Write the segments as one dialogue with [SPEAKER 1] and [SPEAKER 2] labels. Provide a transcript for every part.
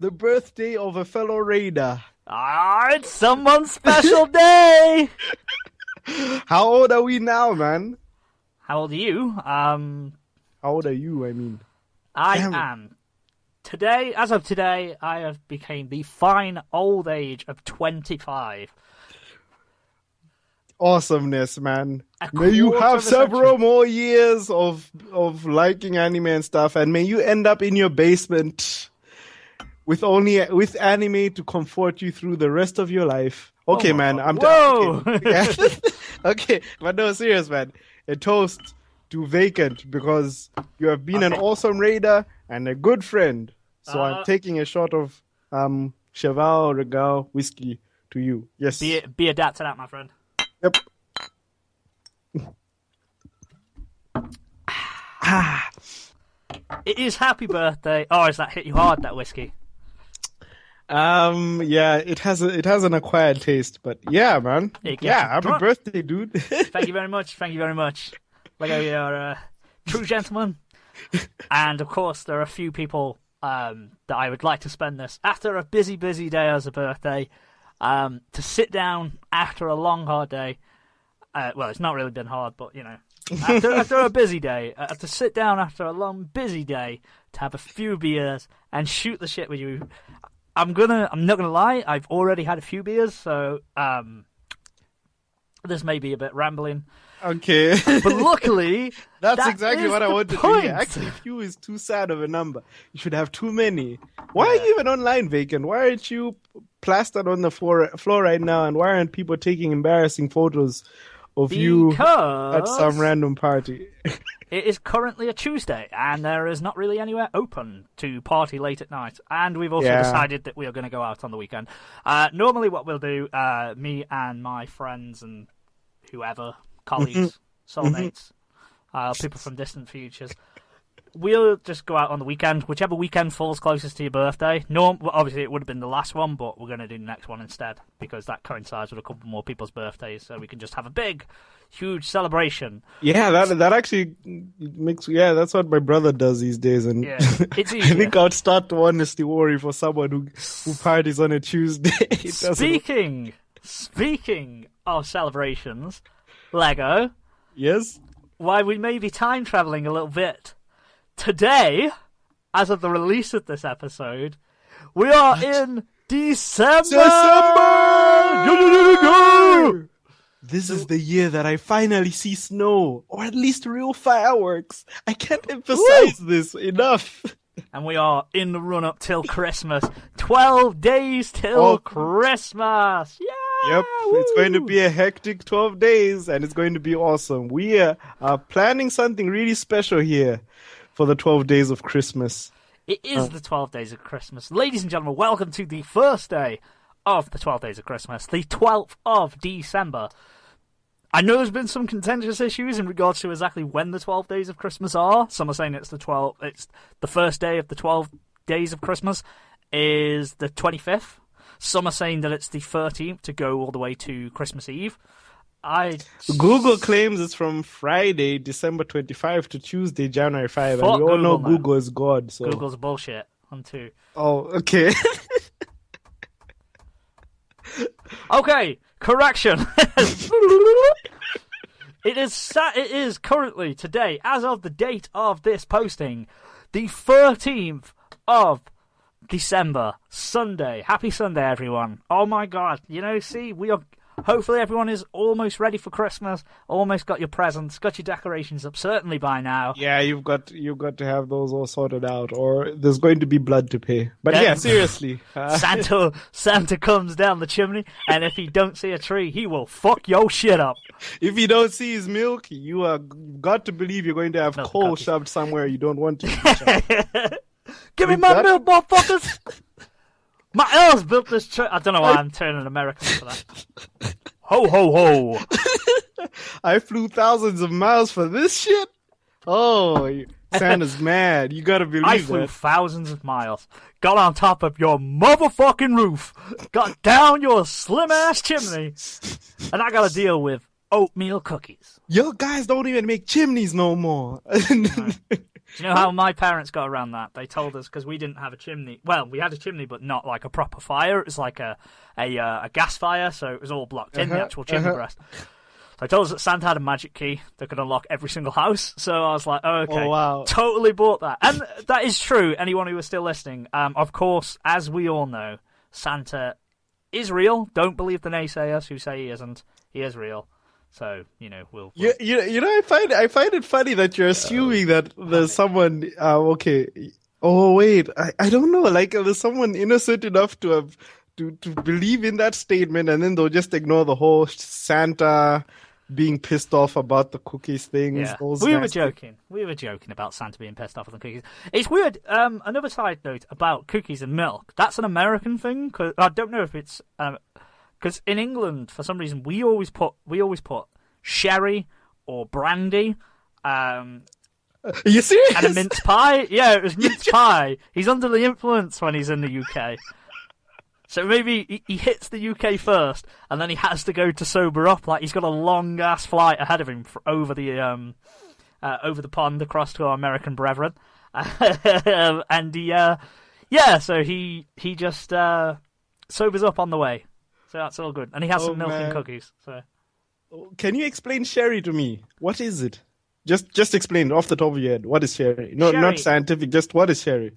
[SPEAKER 1] the birthday of a fellow raider.
[SPEAKER 2] It's someone's special day!
[SPEAKER 1] How old are we now, man?
[SPEAKER 2] How old are you?
[SPEAKER 1] How old are you, I mean?
[SPEAKER 2] I am. Today, as of today, I have become the fine old age of 25.
[SPEAKER 1] Awesomeness, man. May you have several more years of liking anime and stuff, and may you end up in your basement with anime to comfort you through the rest of your life. Okay, man.
[SPEAKER 2] Whoa!
[SPEAKER 1] Okay, but no, serious, man. A toast to Vacant because you have been an awesome raider and a good friend. So I'm taking a shot of Cheval Regal whiskey to you. Yes.
[SPEAKER 2] Be adapt to that, my friend.
[SPEAKER 1] Yep.
[SPEAKER 2] It is happy birthday. Oh, has that hit you hard, that whiskey?
[SPEAKER 1] Yeah, it has an acquired taste, but yeah, man. Yeah, happy birthday, dude.
[SPEAKER 2] Thank you very much. Thank you very much. Like you're a true gentleman. And of course, there are a few people that I would like to spend this after a busy day as a birthday. To sit down after a long, hard day. Well, it's not really been hard, but you know, after a busy day, to sit down after a long, busy day to have a few beers and shoot the shit with you. I'm not gonna lie. I've already had a few beers, so this may be a bit rambling.
[SPEAKER 1] Okay.
[SPEAKER 2] But luckily,
[SPEAKER 1] that's exactly what I wanted to hear. Actually, few is too sad of a number. You should have too many. Why are you even online, Vacant? Why aren't you plastered on the floor right now? And why aren't people taking embarrassing photos of you at some random party?
[SPEAKER 2] It is currently a Tuesday, and there is not really anywhere open to party late at night. And we've also decided that we are going to go out on the weekend. Normally what we'll do, me and my friends and whoever, colleagues, soulmates, people from distant futures, we'll just go out on the weekend, whichever weekend falls closest to your birthday. Obviously, it would have been the last one, but we're going to do the next one instead, because that coincides with a couple more people's birthdays, so we can just have a big, huge celebration.
[SPEAKER 1] Yeah, that actually makes... Yeah, that's what my brother does these days, and
[SPEAKER 2] it's easier.
[SPEAKER 1] I think I'd start to honestly worry for someone who parties on a Tuesday.
[SPEAKER 2] Speaking of celebrations, Lego.
[SPEAKER 1] Yes?
[SPEAKER 2] Why we may be time traveling a little bit. Today, as of the release of this episode, we are in December!
[SPEAKER 1] This is the year that I finally see snow, or at least real fireworks. I can't emphasize this enough.
[SPEAKER 2] And we are in the run-up till Christmas. 12 days till Christmas! Yeah!
[SPEAKER 1] Yep, it's going to be a hectic 12 days, and it's going to be awesome. We are planning something really special here for the 12 days of Christmas.
[SPEAKER 2] It is the 12 days of Christmas. Ladies and gentlemen, welcome to the first day of the 12 days of Christmas, the 12th of December. I know there's been some contentious issues in regards to exactly when the 12 days of Christmas are. Some are saying it's the first day of the 12 days of Christmas is the 25th. Some are saying that it's the 13th to go all the way to Christmas Eve.
[SPEAKER 1] Google claims it's from Friday, December 25 to Tuesday, January 5. And we all know Google is God. So.
[SPEAKER 2] Google's bullshit. On two.
[SPEAKER 1] Oh, okay.
[SPEAKER 2] Okay, correction. It is currently today, as of the date of this posting, the 13th of December, Sunday. Happy Sunday, everyone. Oh my God. Hopefully everyone is almost ready for Christmas, almost got your presents, got your decorations up, certainly by now.
[SPEAKER 1] Yeah, you've got to have those all sorted out, or there's going to be blood to pay. But yeah, seriously.
[SPEAKER 2] Santa comes down the chimney, and if he don't see a tree, he will fuck your shit up.
[SPEAKER 1] If you don't see his milk, you've got to believe you're going to have coal shoved somewhere you don't want to.
[SPEAKER 2] Give me my milk, motherfuckers! My elves built this church. I don't know why I'm turning American for that. Ho, ho, ho.
[SPEAKER 1] I flew thousands of miles for this shit? Oh, Santa's mad. You gotta believe that.
[SPEAKER 2] I flew thousands of miles. Got on top of your motherfucking roof. Got down your slim-ass chimney. And I gotta deal with oatmeal cookies.
[SPEAKER 1] Yo, guys don't even make chimneys no more.
[SPEAKER 2] Do you know how my parents got around that? They told us because we didn't have a chimney. Well, we had a chimney, but not like a proper fire. It was like a gas fire, so it was all blocked in the actual chimney breast. So they told us that Santa had a magic key that could unlock every single house. So I was like, oh, okay,
[SPEAKER 1] wow.
[SPEAKER 2] Totally bought that. And that is true. Anyone who is still listening, of course, as we all know, Santa is real. Don't believe the naysayers who say he isn't. He is real. So, we'll...
[SPEAKER 1] You know, I find it funny that you're assuming that there's someone... okay. Oh, wait. I don't know. Like, there's someone innocent enough to have... To believe in that statement, and then they'll just ignore the whole Santa being pissed off about the cookies things.
[SPEAKER 2] Yeah. We were joking. We were joking about Santa being pissed off at the cookies. It's weird. Another side note about cookies and milk. That's an American thing. Cause I don't know if it's because in England, for some reason, we always put sherry or brandy.
[SPEAKER 1] Are you serious?
[SPEAKER 2] And a mince pie. Yeah, it was mince pie. He's under the influence when he's in the UK. So maybe he hits the UK first, and then he has to go to sober up. Like he's got a long ass flight ahead of him over the pond across to our American brethren, and so he just sobers up on the way. So that's all good, and he has some milk and cookies. So,
[SPEAKER 1] can you explain sherry to me? What is it? Just explain off the top of your head. What is sherry? No,
[SPEAKER 2] sherry.
[SPEAKER 1] Not scientific. Just what is sherry?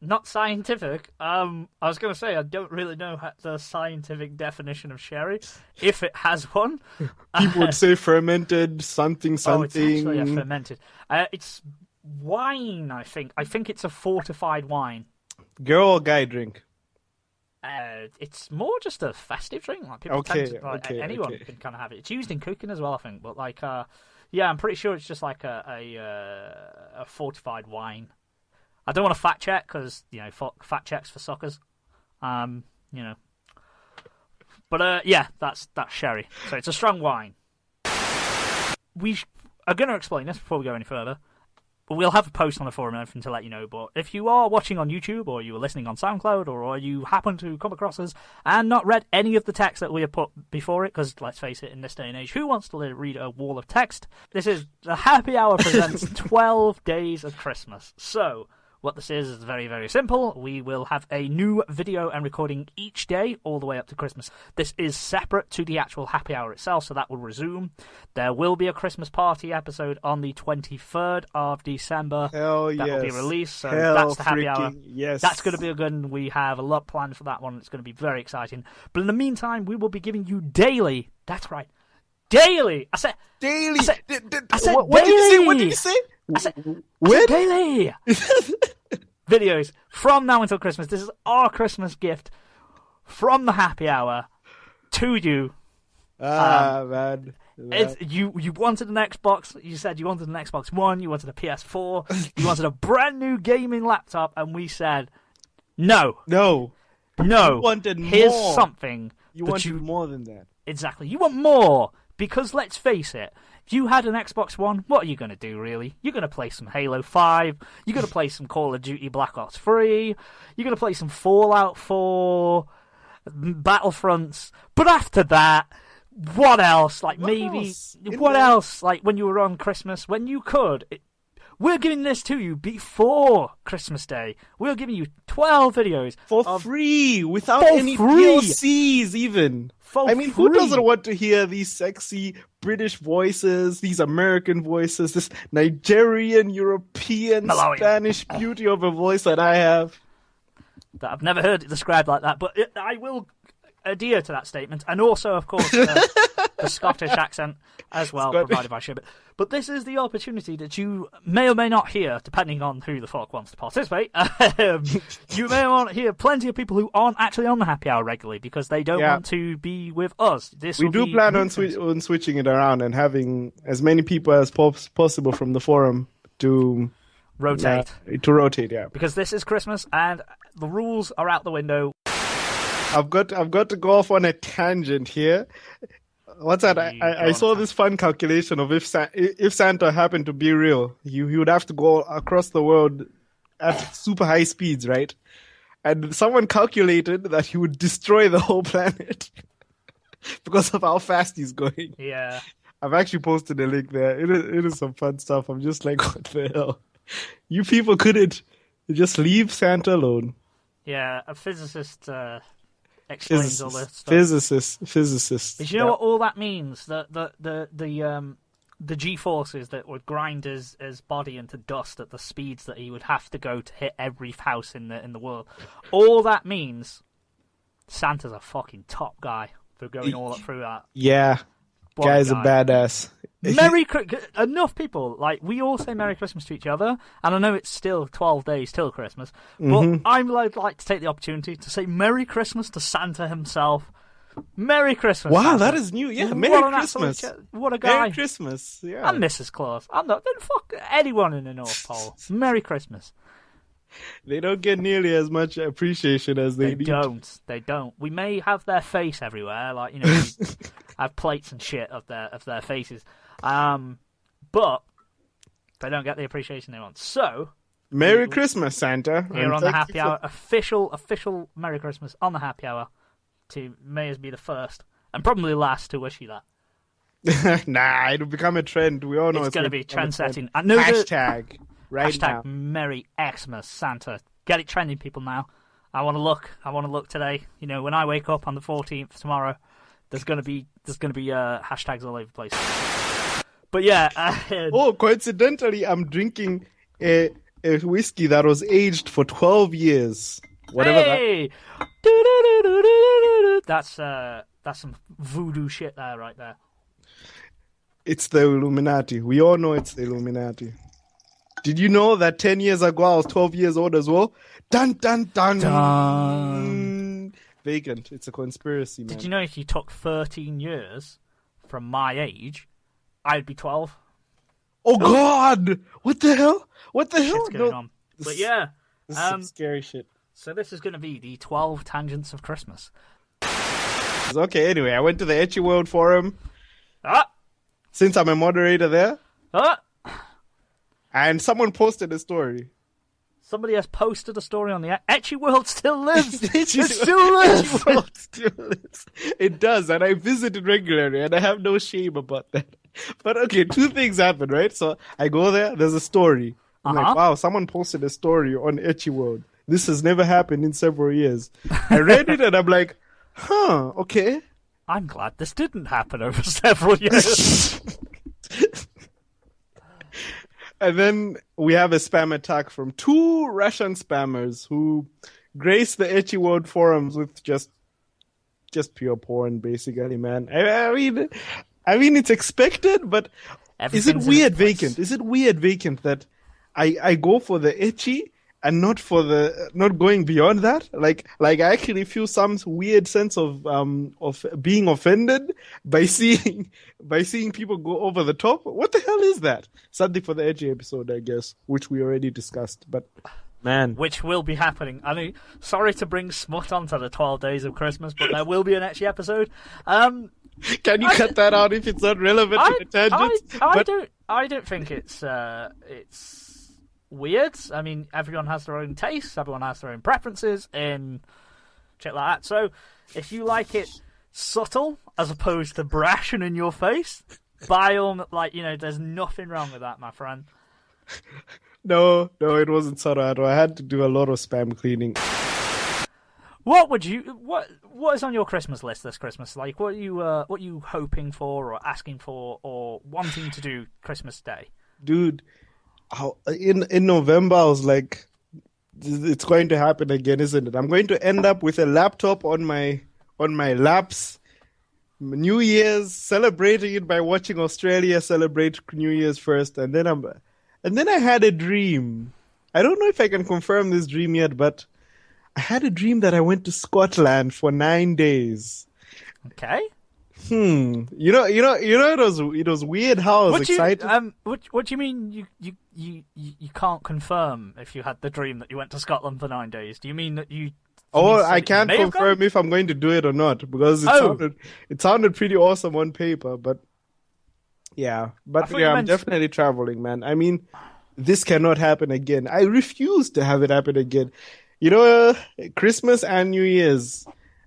[SPEAKER 2] Not scientific. I was going to say I don't really know the scientific definition of sherry, if it has one.
[SPEAKER 1] People would say fermented something.
[SPEAKER 2] Oh, it's actually a fermented. It's wine, I think. I think it's a fortified wine.
[SPEAKER 1] Girl or guy drink?
[SPEAKER 2] It's more just a festive drink. Like people anyone can kind of have it. It's used in cooking as well, I think. But I'm pretty sure it's just like a fortified wine. I don't want to fact check because fact checks for suckers, But that's sherry. So it's a strong wine. We are going to explain this before we go any further. But we'll have a post on the forum and everything to let you know. But if you are watching on YouTube, or you are listening on SoundCloud, or you happen to come across us and not read any of the text that we have put before it, because let's face it, in this day and age, who wants to read a wall of text? This is the Happy Hour presents 12 Days of Christmas. So what this is very, very simple. We will have a new video and recording each day all the way up to Christmas. This is separate to the actual happy hour itself, so that will resume. There will be a Christmas party episode on the 23rd of December.
[SPEAKER 1] Hell yes.
[SPEAKER 2] That will be released, so that's the happy hour.
[SPEAKER 1] Yes.
[SPEAKER 2] That's going to be a good one. We have a lot planned for that one. It's going to be very exciting. But in the meantime, we will be giving you daily, that's right, daily. I said
[SPEAKER 1] daily.
[SPEAKER 2] I said
[SPEAKER 1] what
[SPEAKER 2] daily.
[SPEAKER 1] Did you say? What did you say?
[SPEAKER 2] I said daily. Videos from now until Christmas. This is our Christmas gift from the happy hour to you.
[SPEAKER 1] Man.
[SPEAKER 2] You wanted an Xbox. You said you wanted an Xbox One. You wanted a PS4. You wanted a brand new gaming laptop, and we said no.
[SPEAKER 1] You wanted more.
[SPEAKER 2] Here's something.
[SPEAKER 1] You wanted more than that.
[SPEAKER 2] Exactly. You want more because let's face it. If you had an Xbox One, what are you going to do, really? You're going to play some Halo 5. You're going to play some Call of Duty Black Ops 3. You're going to play some Fallout 4, Battlefronts. But after that, what else? Like, what else? Like, when you were on Christmas, when you could. We're giving this to you before Christmas Day. We're giving you 12 videos.
[SPEAKER 1] For free, without any DLCs even. Who doesn't want to hear these sexy British voices, these American voices, this Nigerian, European, Spanish beauty of a voice that I have?
[SPEAKER 2] That I've never heard it described like that, but I will adhere to that statement. And also, of course, the Scottish accent as well, provided by Shibbit. But this is the opportunity that you may or may not hear, depending on who the fuck wants to participate. You may want to hear plenty of people who aren't actually on the happy hour regularly because they don't want to be with us.
[SPEAKER 1] We do plan on switching it around and having as many people as possible from the forum to
[SPEAKER 2] rotate.
[SPEAKER 1] Yeah.
[SPEAKER 2] Because this is Christmas and the rules are out the window.
[SPEAKER 1] I've got to go off on a tangent here. What's that? I saw this fun calculation of if Santa happened to be real, he would have to go across the world at super high speeds, right? And someone calculated that he would destroy the whole planet because of how fast he's going.
[SPEAKER 2] Yeah.
[SPEAKER 1] I've actually posted a link there. It is some fun stuff. I'm just like, what the hell? You people couldn't just leave Santa alone.
[SPEAKER 2] Yeah, a physicist explains all this stuff.
[SPEAKER 1] Physicist.
[SPEAKER 2] Did you know what all that means? The G-forces that would grind his body into dust at the speeds that he would have to go to hit every house in the world. All that means Santa's a fucking top guy for going all through that.
[SPEAKER 1] Yeah,
[SPEAKER 2] What
[SPEAKER 1] guy's a
[SPEAKER 2] guy.
[SPEAKER 1] badass.
[SPEAKER 2] Enough people, like, we all say Merry Christmas to each other, and I know it's still 12 days till Christmas, but I'd like to take the opportunity to say Merry Christmas to Santa himself. Merry Christmas,
[SPEAKER 1] Wow,
[SPEAKER 2] Santa.
[SPEAKER 1] that is new. Yeah, Merry
[SPEAKER 2] an
[SPEAKER 1] Christmas.
[SPEAKER 2] what a guy.
[SPEAKER 1] Merry Christmas. Yeah.
[SPEAKER 2] And Mrs. Claus. I'm not. Then fuck anyone in the North Pole. Merry Christmas.
[SPEAKER 1] They don't get nearly as much appreciation as they need.
[SPEAKER 2] They don't. We may have their face everywhere, like, you know, we have plates and shit of their faces, but they don't get the appreciation they want. So,
[SPEAKER 1] Merry Christmas, Santa.
[SPEAKER 2] Here on the Happy Hour, official Merry Christmas on the Happy Hour. To may as be the first and probably last to wish you that.
[SPEAKER 1] Nah, it'll become a trend. We all know
[SPEAKER 2] it's going to be trend-setting.
[SPEAKER 1] Hashtag right
[SPEAKER 2] hashtag
[SPEAKER 1] now.
[SPEAKER 2] Merry Xmas Santa. Get it trending, people, now. I want to look today. You know, when I wake up on the 14th tomorrow, there's going to be hashtags all over the place. But yeah.
[SPEAKER 1] Coincidentally, I'm drinking a whiskey that was aged for 12 years. Whatever
[SPEAKER 2] hey! That's some voodoo shit there, right there.
[SPEAKER 1] It's the Illuminati. We all know it's the Illuminati. Did you know that 10 years ago I was 12 years old as well? Dun dun dun.
[SPEAKER 2] Dun.
[SPEAKER 1] Vacant. It's a conspiracy, man.
[SPEAKER 2] Did you know if you took 13 years from my age, I'd be 12?
[SPEAKER 1] Oh God! What the hell? What the hell?
[SPEAKER 2] Shit's going on. But yeah.
[SPEAKER 1] This is some scary shit.
[SPEAKER 2] So this is going to be the 12 Tangents of Christmas.
[SPEAKER 1] Okay, anyway, I went to the Ecchi World Forum. Since I'm a moderator there. And someone posted a story.
[SPEAKER 2] Somebody has posted a story on the Ecchi World still lives.
[SPEAKER 1] It still lives. It does, and I visit it regularly, and I have no shame about that. But okay, two things happen, right? So I go there, there's a story. I'm like, wow, someone posted a story on Ecchi World. This has never happened in several years. I read it and I'm like, okay.
[SPEAKER 2] I'm glad this didn't happen over several years.
[SPEAKER 1] And then we have a spam attack from two Russian spammers who grace the Ecchi World forums with just pure porn, basically, man. I mean, it's expected, but is it weird, Vacant? Is it weird, Vacant, that I go for the ecchi and not going beyond that? Like I actually feel some weird sense of being offended by seeing people go over the top. What the hell is that? Something for the ecchi episode, I guess, which we already discussed, but man,
[SPEAKER 2] which will be happening. I mean, sorry to bring smut onto the 12 Days of Christmas, but there will be an ecchi episode.
[SPEAKER 1] Can you cut that out if it's not relevant to the tangents?
[SPEAKER 2] I don't think it's weird. I mean, everyone has their own tastes, everyone has their own preferences in shit like that. So if you like it subtle as opposed to brash and in your face, by all, there's nothing wrong with that, my friend.
[SPEAKER 1] No, it wasn't subtle at all. I had to do a lot of spam cleaning.
[SPEAKER 2] What is on your Christmas list this Christmas? Like, what are you hoping for or asking for or wanting to do Christmas Day?
[SPEAKER 1] Dude, in November I was like, it's going to happen again, isn't it? I'm going to end up with a laptop on my laps, New Year's, celebrating it by watching Australia celebrate New Year's first, and then I had a dream. I don't know if I can confirm this dream yet, but I had a dream that I went to Scotland for 9 days.
[SPEAKER 2] Okay.
[SPEAKER 1] You know, it was weird how I was excited.
[SPEAKER 2] What do you mean you can't confirm if you had the dream that you went to Scotland for 9 days? Do you mean that you?
[SPEAKER 1] I can't confirm if I'm going to do it or not because it sounded pretty awesome on paper, but yeah, I'm definitely traveling, man. I mean, this cannot happen again. I refuse to have it happen again. You know, Christmas and New Year's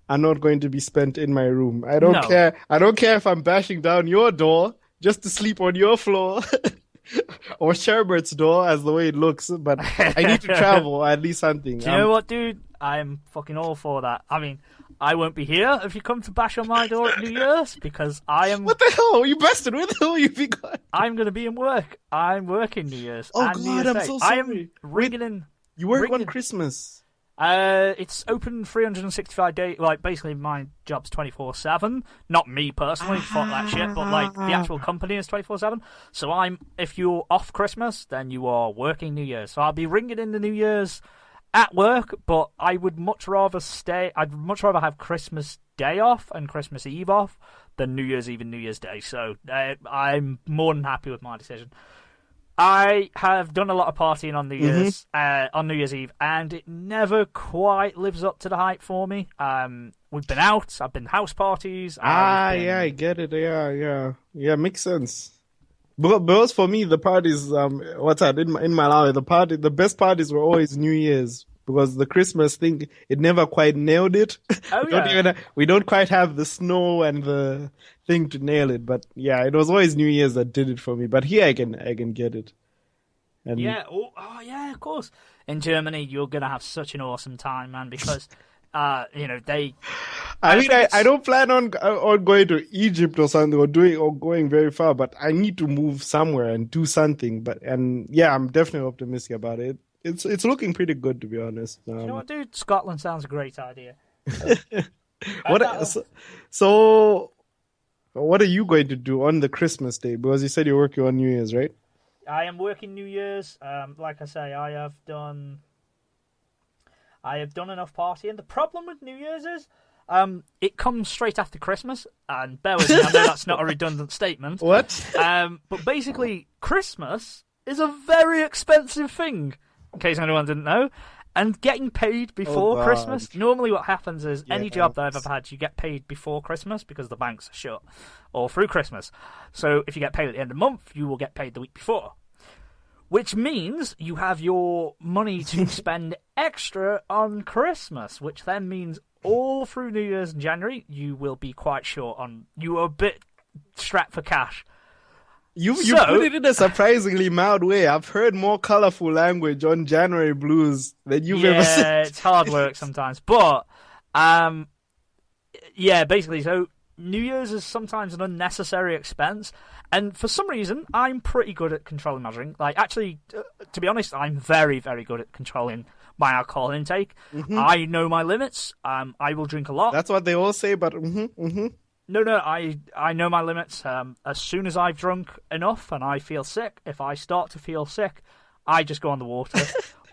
[SPEAKER 1] are not going to be spent in my room. I don't care. I don't care if I'm bashing down your door just to sleep on your floor. or Sherbert's door as the way it looks, but I need to travel, at least something.
[SPEAKER 2] Do you know what, dude? I'm fucking all for that. I mean, I won't be here if you come to bash on my door at New Year's because I am.
[SPEAKER 1] What the hell? You bastard! Where the hell are you be gone?
[SPEAKER 2] I'm going to be in work. I'm working New Year's.
[SPEAKER 1] Oh
[SPEAKER 2] and
[SPEAKER 1] God,
[SPEAKER 2] New Year's
[SPEAKER 1] I'm
[SPEAKER 2] Day.
[SPEAKER 1] so sorry.
[SPEAKER 2] I am ringing in.
[SPEAKER 1] You work on Christmas.
[SPEAKER 2] It's open 365 days. Like, basically, my job's 24/7. Not me personally, fuck that shit. But like, the actual company is 24/7. So if you're off Christmas, then you are working New Year's. So I'll be ringing in the New Year's at work. But I would much rather stay. I'd much rather have Christmas Day off and Christmas Eve off than New Year's Eve and New Year's Day. So I'm more than happy with my decision. I have done a lot of partying on New Year's Eve, and it never quite lives up to the hype for me. We've been out. I've been house parties.
[SPEAKER 1] Yeah, I get it. Yeah, makes sense. Because for me, the parties, what's that in Malawi? The best parties were always New Year's. Because the Christmas thing, it never quite nailed it.
[SPEAKER 2] Oh,
[SPEAKER 1] we don't quite have the snow and the thing to nail it. But yeah, it was always New Year's that did it for me. But here I can get it. And
[SPEAKER 2] yeah, yeah, of course. In Germany, you're gonna have such an awesome time, man. Because they.
[SPEAKER 1] I don't plan on going to Egypt or something or going very far. But I need to move somewhere and do something. I'm definitely optimistic about it. It's looking pretty good, to be honest.
[SPEAKER 2] You know what, dude? Scotland sounds a great idea.
[SPEAKER 1] So, what are you going to do on the Christmas day? Because you said you're working on New Year's, right?
[SPEAKER 2] I am working New Year's. Like I say, I have done enough partying. The problem with New Year's is it comes straight after Christmas, and bear with me, I know that's not a redundant statement.
[SPEAKER 1] What?
[SPEAKER 2] But basically, Christmas is a very expensive thing. In case anyone didn't know, and getting paid before Christmas. Normally, what happens is any job that I've ever had, you get paid before Christmas because the banks are shut, or through Christmas. So if you get paid at the end of the month, you will get paid the week before, which means you have your money to spend extra on Christmas, which then means all through New Year's and January, you will be quite short on. You are a bit strapped for cash.
[SPEAKER 1] You put it in a surprisingly mild way. I've heard more colorful language on January blues than you've ever said.
[SPEAKER 2] Yeah, it's hard work sometimes. But, basically, so New Year's is sometimes an unnecessary expense. And for some reason, I'm pretty good at controlling my drink. Like, actually, to be honest, I'm very, very good at controlling my alcohol intake. Mm-hmm. I know my limits. I will drink a lot.
[SPEAKER 1] That's what they all say, but
[SPEAKER 2] No, I know my limits. As soon as I've drunk enough and I feel sick, if I start to feel sick, I just go on the water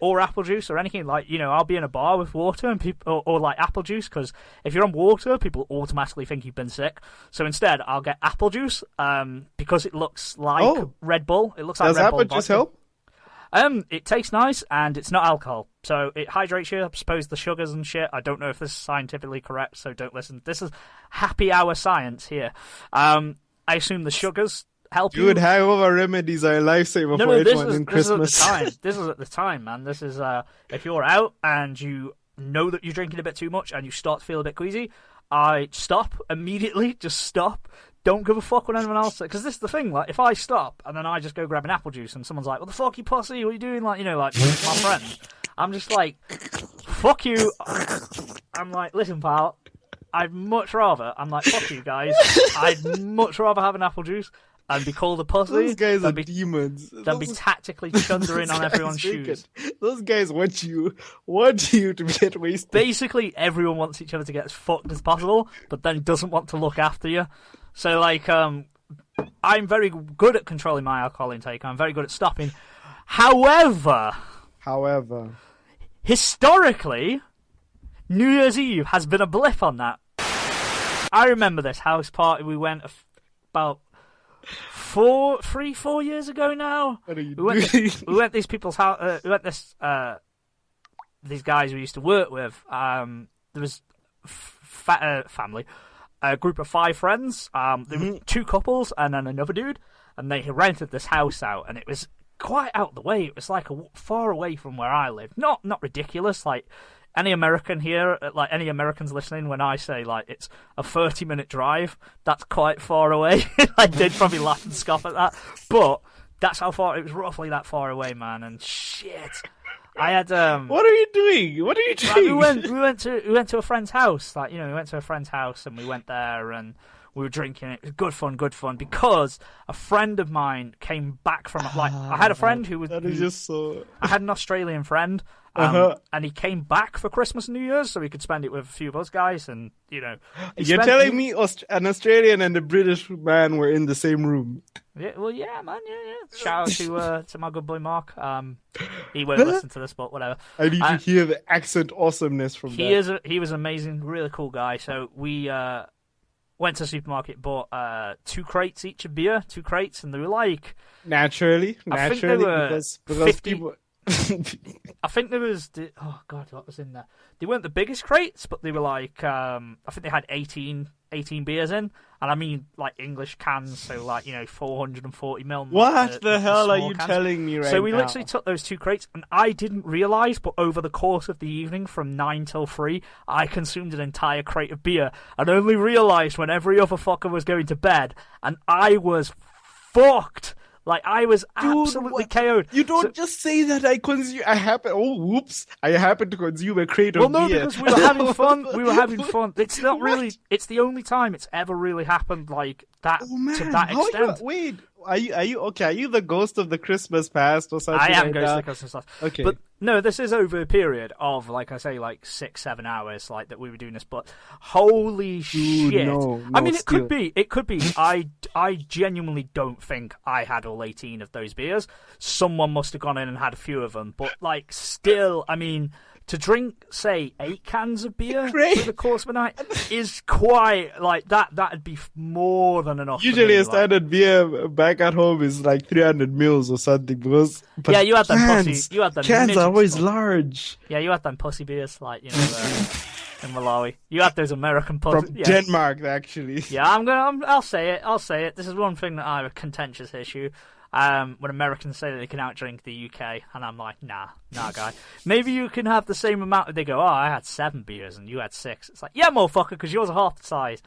[SPEAKER 2] or apple juice or anything. Like, I'll be in a bar with water and people, or like apple juice, because if you're on water, people automatically think you've been sick. So instead, I'll get apple juice because it looks like Red Bull. It looks like Red Bull.
[SPEAKER 1] Does apple juice help?
[SPEAKER 2] It tastes nice, and it's not alcohol. So it hydrates you. I suppose the sugars and shit. I don't know if this is scientifically correct, so don't listen. This is happy hour science here. I assume the sugars help you.
[SPEAKER 1] Dude, hangover remedies are a lifesaver for everyone in Christmas.
[SPEAKER 2] This is at the time, man. This is if you're out and you know that you're drinking a bit too much and you start to feel a bit queasy, I stop immediately. Just stop. Don't give a fuck what anyone else says. Because this is the thing, like, if I stop and then I just go grab an apple juice and someone's like, what the fuck, you pussy? What are you doing? Like, like, my friend. I'm just like, fuck you. I'm like, listen, pal, I'm like, fuck you guys. I'd much rather have an apple juice and be called a pussy.
[SPEAKER 1] Those guys are demons.
[SPEAKER 2] Be tactically chundering on everyone's shoes.
[SPEAKER 1] Those guys want you to get wasted.
[SPEAKER 2] Basically, everyone wants each other to get as fucked as possible, but then doesn't want to look after you. So, like, I'm very good at controlling my alcohol intake. I'm very good at stopping. However, historically, New Year's Eve has been a blip on that. I remember this house party we went about 4 years ago now.
[SPEAKER 1] What are you doing?
[SPEAKER 2] We went these people's house. We went these guys we used to work with. There was family. A group of 5 friends. There were 2 couples and then another dude, and they rented this house out, and it was quite out of the way. It was like far away from where I live. Not ridiculous. Like any American here, like any Americans listening, when I say like it's a 30-minute drive, that's quite far away. Like they'd probably laugh and scoff at that, but That's how far. It was roughly that far away, man. And shit, I had.
[SPEAKER 1] What are you doing? What are you doing?
[SPEAKER 2] Like, we went to a friend's house. Like, we went to a friend's house and we went there and we were drinking. It was good fun. Because a friend of mine came back from I had a friend who was.
[SPEAKER 1] That is just so.
[SPEAKER 2] I had an Australian friend. And he came back for Christmas and New Year's so he could spend it with a few of us guys. And
[SPEAKER 1] you're telling me an Australian and a British man were in the same room?
[SPEAKER 2] Yeah, well, yeah, man, yeah. Shout out to my good boy Mark. He won't listen to this, but whatever.
[SPEAKER 1] I need to hear the accent awesomeness from that.
[SPEAKER 2] He was amazing, really cool guy. So we went to the supermarket, bought 2 crates each of beer, 2 crates, and they were like
[SPEAKER 1] naturally because
[SPEAKER 2] 50,
[SPEAKER 1] people.
[SPEAKER 2] I think there was oh god, what was in there? They weren't the biggest crates, but they were like I think they had 18 beers in, and I mean like English cans, so like 440ml.
[SPEAKER 1] What the hell are you telling me right now?
[SPEAKER 2] So we literally took those 2 crates, and I didn't realise, but over the course of the evening from 9 till 3, I consumed an entire crate of beer, and only realised when every other fucker was going to bed, and I was fucked. Like, I was absolutely KO'd.
[SPEAKER 1] You don't just say that I happen to consume a crate of beer.
[SPEAKER 2] Well, no, because we were having fun. It's not really, it's the only time it's ever really happened like that to that extent.
[SPEAKER 1] Wait, are you okay? Are you the ghost of the Christmas past or something?
[SPEAKER 2] I am ghost of the Christmas past.
[SPEAKER 1] Okay.
[SPEAKER 2] But no, this is over a period of, like I say, like 6-7 hours, like that we were doing this. But holy shit!
[SPEAKER 1] No,
[SPEAKER 2] I mean, it could be. I genuinely don't think I had all 18 of those beers. Someone must have gone in and had a few of them. But like, still, I mean, to drink, say, 8 cans of beer through the course of a night is quite, like, that'd be more than enough.
[SPEAKER 1] Usually a standard beer back at home is like 300 mils or something.
[SPEAKER 2] Yeah, you had them pussy. You had them
[SPEAKER 1] cans are always large.
[SPEAKER 2] Yeah, you had them pussy beers, like, in Malawi. You had those American pussy.
[SPEAKER 1] From Denmark, actually.
[SPEAKER 2] Yeah, I'll say it. This is one thing that I have a contentious issue. When Americans say that they can outdrink the UK, and I'm like, nah, guy. Maybe you can have the same amount. They go, I had 7 beers and you had 6. It's like, yeah, motherfucker, because yours are half the size.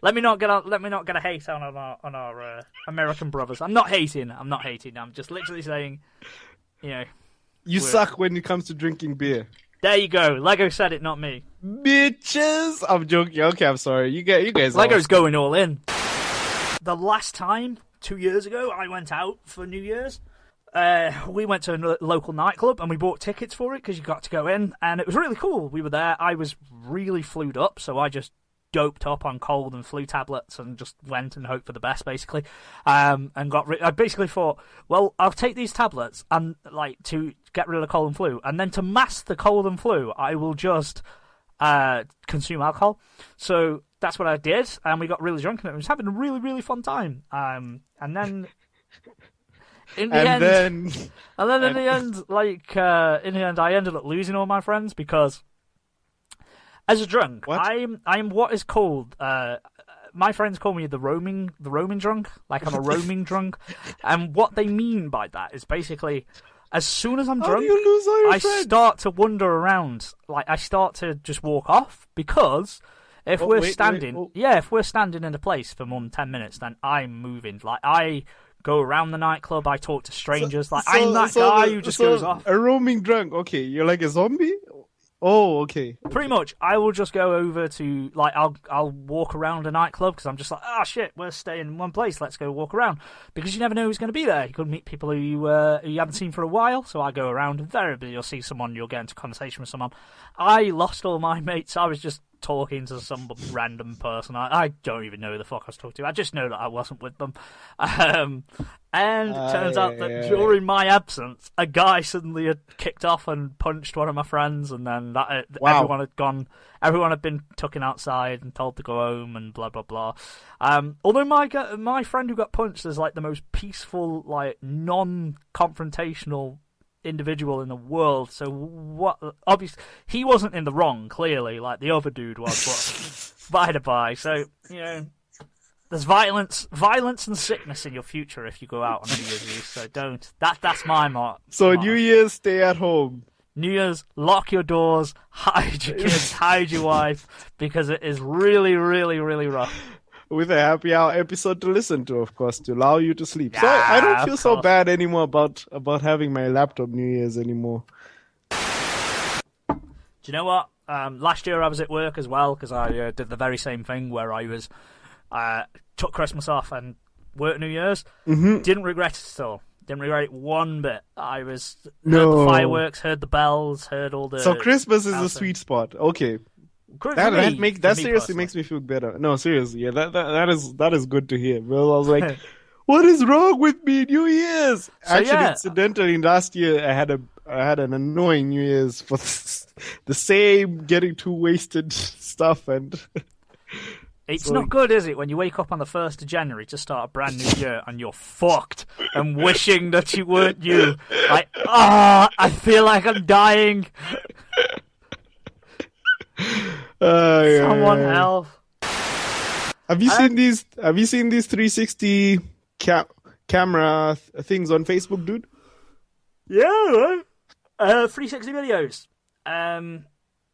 [SPEAKER 2] Let me not get a hate on our American brothers. I'm not hating. I'm just literally saying,
[SPEAKER 1] you suck when it comes to drinking beer.
[SPEAKER 2] There you go. Lego said it, not me.
[SPEAKER 1] Bitches. I'm joking. Okay, I'm sorry. You guys.
[SPEAKER 2] Lego's going all in. The last time, 2 years ago, I went out for New Year's. We went to a local nightclub and we bought tickets for it because you got to go in, and it was really cool. We were there. I was really flued up, so I just doped up on cold and flu tablets and just went and hoped for the best, basically. And I basically thought, well, I'll take these tablets and to get rid of the cold and flu, and then to mask the cold and flu, I will just consume alcohol. So that's what I did, and we got really drunk, and it was having a really, really fun time. And then in the end, I ended up losing all my friends because, as a drunk, I'm what is called. My friends call me the roaming drunk. Like, I'm a roaming drunk, and what they mean by that is basically, as soon as I'm drunk, I start to wander around. Like, I start to just walk off, because if we're standing in a place for more than 10 minutes, then I'm moving. Like, I go around the nightclub, I talk to strangers. I'm that guy who just goes off.
[SPEAKER 1] A roaming drunk. Okay, you're like a zombie. Oh, okay.
[SPEAKER 2] Pretty much, I will just go over to, like, I'll walk around a nightclub because I'm just like, oh shit, we're staying in one place, let's go walk around. Because you never know who's going to be there. You could meet people who you haven't seen for a while, so I go around. Invariably, you'll see someone, you'll get into conversation with someone. I lost all my mates. I was just talking to some random person. I don't even know who the fuck I was talking to. I just know that I wasn't with them. And it turns out that during my absence, a guy suddenly had kicked off and punched one of my friends, and then everyone had gone. Everyone had been taken outside and told to go home and blah blah blah. Although my friend who got punched is like the most peaceful, like non-confrontational individual in the world. So what? Obviously, he wasn't in the wrong. Clearly, like the other dude was. But by the by, so there's violence and sickness in your future if you go out on New Year's Eve. So don't. That's my mark.
[SPEAKER 1] So New Year's, stay at home.
[SPEAKER 2] New Year's, lock your doors, hide your kids, hide your wife, because it is really, really, really rough.
[SPEAKER 1] with a happy hour episode to listen to, of course, to allow you to sleep. So I don't feel so bad anymore about having my laptop New Year's anymore.
[SPEAKER 2] Do you know what? Last year I was at work as well because I did the very same thing where I was took Christmas off and worked New Year's.
[SPEAKER 1] Mm-hmm.
[SPEAKER 2] Didn't regret it at all. Didn't regret it one bit. I was heard the fireworks, heard the bells, heard all the.
[SPEAKER 1] So Christmas is a sweet spot. Okay. That seriously makes me feel better. No, seriously, yeah, that is good to hear. Well, I was like, what is wrong with me? New Year's. So, actually, incidentally, last year I had an annoying New Year's for the same getting too wasted stuff, and
[SPEAKER 2] it's not good, is it, when you wake up on the 1st of January to start a brand new year and you're fucked and wishing that you weren't you? Like, I feel like I'm dying. Someone help.
[SPEAKER 1] Have you seen these 360 camera things on Facebook, dude?
[SPEAKER 2] Yeah, 360 videos.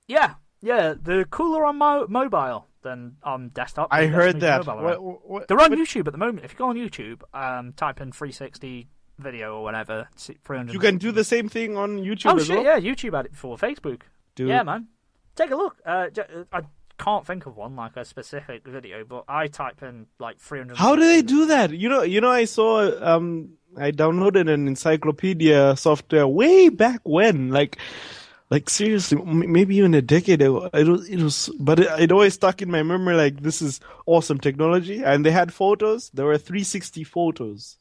[SPEAKER 2] Yeah, they're cooler on mobile than on desktop.
[SPEAKER 1] I heard that.
[SPEAKER 2] They're on YouTube at the moment. If you go on YouTube, type in 360 video or whatever, 300.
[SPEAKER 1] You can do the same thing on YouTube as well?
[SPEAKER 2] Yeah, YouTube had it before Facebook.
[SPEAKER 1] Dude.
[SPEAKER 2] Yeah, man. Take a look. I can't think of one, like a specific video, but I type in like 300.
[SPEAKER 1] How do they do that? You know, I saw, I downloaded an encyclopedia software way back when, like seriously, maybe even a decade ago. It was, but it always stuck in my memory. Like, this is awesome technology, and they had photos. There were 360 photos,